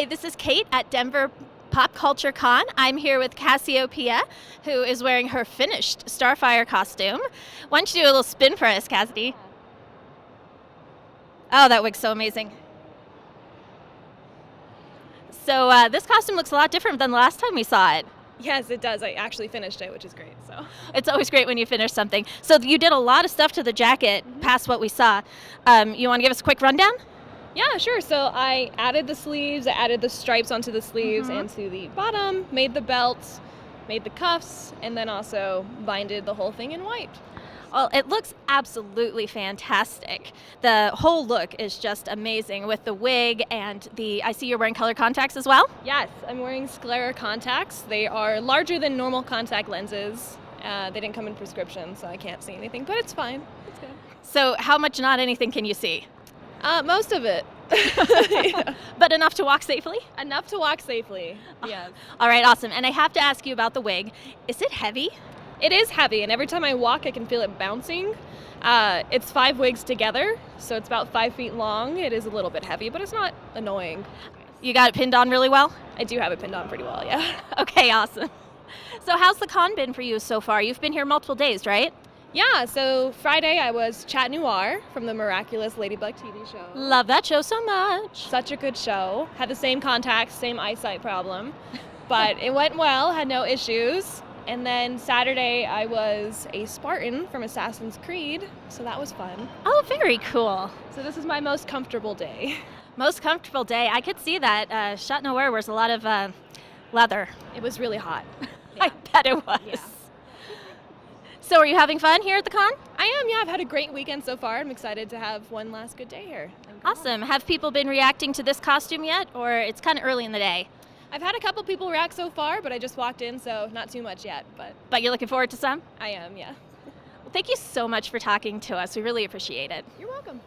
Hi, this is Kate at Denver Pop Culture Con. I'm here with Cassiopeia, who is wearing her finished Starfire costume. Why don't you do a little spin for us, Cassidy? Oh, that wig's so amazing. So this costume looks a lot different than the last time we saw it. Yes, it does. I actually finished it, which is great. So It's always great when you finish something. So you did a lot of stuff to the jacket past what we saw. You want to give us a quick rundown? yeah, sure. So I added the sleeves, I added the stripes onto the sleeves and to the bottom, made the belt, made the cuffs, and then also binded the whole thing in white. Well, it looks absolutely fantastic. The whole look is just amazing with the wig and I see you're wearing color contacts as well? Yes, I'm wearing sclera contacts. They are larger than normal contact lenses. They didn't come in prescription, so I can't see anything, but it's fine. It's good. So how much not anything can you see? Most of it. Yeah. But enough to walk safely? Enough to walk safely, yes. All right, awesome. And I have to ask you about the wig. Is it heavy? It is heavy, and every time I walk, I can feel it bouncing. It's 5 wigs together, so it's about 5 feet long. It is a little bit heavy, but it's not annoying. You got it pinned on really well? I do have it pinned on pretty well, yeah. Okay, awesome. So how's the con been for you so far? You've been here multiple days, right? Yeah, so Friday I was Chat Noir from the Miraculous Ladybug TV show. Love that show so much. Such a good show. Had the same contacts, same eyesight problem, but it went well, had no issues. And then Saturday I was a Spartan from Assassin's Creed, so that was fun. Oh, very cool. So this is my most comfortable day. Most comfortable day. I could see that. Chat Noir wears a lot of leather. It was really hot. I bet it was. Yeah. So are you having fun here at the con? I am, yeah. I've had a great weekend so far. I'm excited to have one last good day here. Awesome. Have people been reacting to this costume yet, or it's kind of early in the day? I've had a couple people react so far, but I just walked in, so not too much yet. But you're looking forward to some? I am, yeah. Well, thank you so much for talking to us. We really appreciate it. You're welcome.